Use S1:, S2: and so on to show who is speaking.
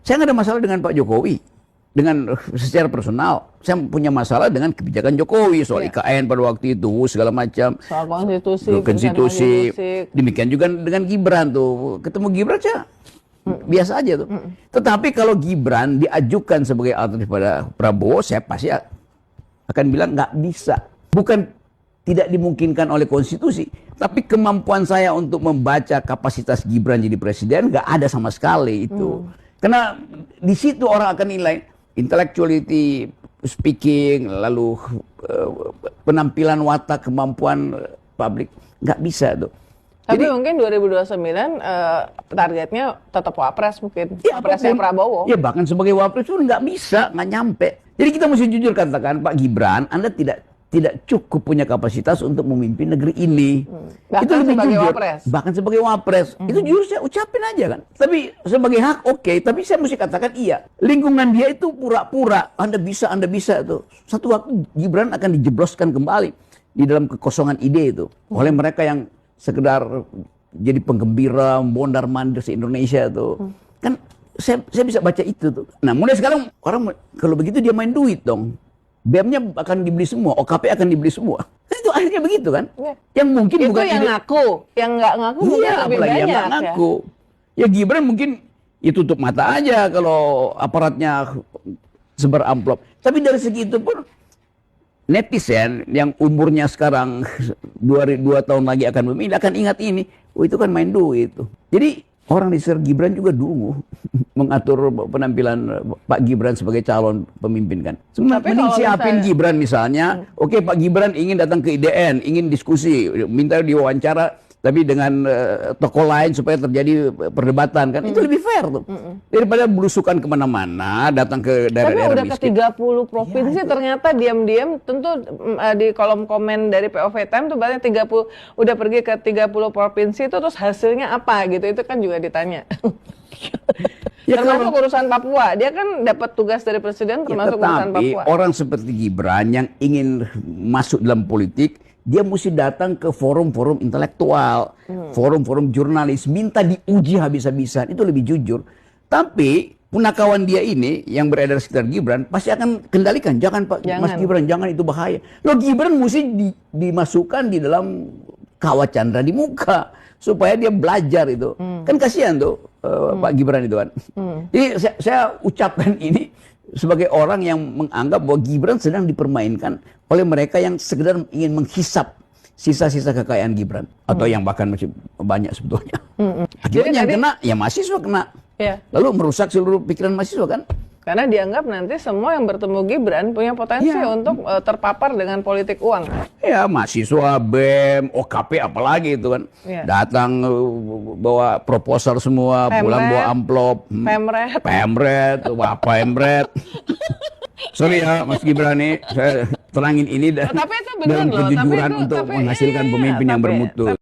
S1: Saya nggak ada masalah dengan Pak Jokowi. Dengan secara personal, saya punya masalah dengan kebijakan Jokowi soal IKN pada waktu itu, segala macam.
S2: Soal
S1: konstitusi. Demikian juga dengan Gibran tuh. Ketemu Gibran saya biasa aja tuh. Tetapi kalau Gibran diajukan sebagai alternatif pada Prabowo, saya pasti akan bilang nggak bisa. Bukan tidak dimungkinkan oleh konstitusi, tapi kemampuan saya untuk membaca kapasitas Gibran jadi presiden nggak ada sama sekali itu. Karena di situ orang akan nilai intellectuality, speaking, lalu penampilan watak, kemampuan publik, nggak bisa tuh.
S2: Tapi mungkin 2029 targetnya tetap wapres mungkin, wapresnya Prabowo.
S1: Ya bahkan sebagai wapres pun nggak bisa, nggak nyampe. Jadi kita mesti jujur katakan, Pak Gibran, Anda tidak cukup punya kapasitas untuk memimpin negeri ini.
S2: Bahkan
S1: itu lebih
S2: sebagai
S1: jujur.
S2: wapres.
S1: Bahkan sebagai wapres. Itu jujur saya ucapin aja kan. Tapi sebagai hak oke, tapi saya mesti katakan iya. Lingkungan dia itu pura-pura. Anda bisa tuh. Satu waktu Gibran akan dijebloskan kembali di dalam kekosongan ide itu oleh mereka yang sekedar jadi penggembira, mondar-mandir se-Indonesia tuh. Kan saya bisa baca itu tuh. Nah, mulai sekarang orang kalau begitu dia main duit dong. BEM-nya akan dibeli semua, OKP akan dibeli semua. Itu akhirnya begitu kan? Ya. Yang mungkin
S2: itu
S1: bukan
S2: yang ngaku, yang nggak ngaku mungkin lebih banyak.
S1: Yang nggak ngaku. Ya Gibran mungkin ya tutup mata aja kalau aparatnya sebar amplop. Tapi dari segi itu pun netizen yang umurnya sekarang 2 tahun lagi akan memilih akan ingat ini. Oh itu kan main duit itu. Jadi orang di sekitar Gibran juga dulu mengatur penampilan Pak Gibran sebagai calon pemimpin kan. Mending siapin Gibran misalnya, oke Pak Gibran ingin datang ke IDN, ingin diskusi, minta diwawancara, tapi dengan tokoh lain supaya terjadi perdebatan kan. Itu lebih fair tuh. Daripada belusukan kemana-mana, datang ke daerah-daerah
S2: miskin. Tapi udah ke 30 provinsi ternyata diam-diam, tentu di kolom komen dari POV Time tuh banyak 30, udah pergi ke 30 provinsi itu terus hasilnya apa gitu, itu kan juga ditanya. Ya, termasuk urusan Papua, dia kan dapat tugas dari presiden termasuk urusan Papua.
S1: Orang seperti Gibran yang ingin masuk dalam politik, dia mesti datang ke forum-forum intelektual, forum-forum jurnalis, minta diuji habis-habisan, itu lebih jujur. Tapi punakawan dia ini yang beredar sekitar Gibran pasti akan kendalikan, jangan Pak Mas Gibran, jangan itu bahaya. Loh Gibran mesti dimasukkan di dalam kawat candra di muka supaya dia belajar itu. Kan kasihan tuh Pak Gibran itu kan. Jadi saya ucapkan ini sebagai orang yang menganggap bahwa Gibran sedang dipermainkan oleh mereka yang sekedar ingin menghisap sisa-sisa kekayaan Gibran. Atau yang bahkan masih banyak sebetulnya. Akhirnya yang kena, ya mahasiswa kena.
S2: Ya.
S1: Lalu merusak seluruh pikiran mahasiswa kan.
S2: Karena dianggap nanti semua yang bertemu Gibran punya potensi untuk terpapar dengan politik uang.
S1: Ya mahasiswa, BEM, OKP apalagi itu kan. Datang bawa proposal semua, pulang bawa amplop. Pemret, Pemret. Sorry ya Mas Gibran nih, saya terangin ini
S2: tapi itu benar
S1: dalam kejujuran untuk menghasilkan pemimpin yang bermutu.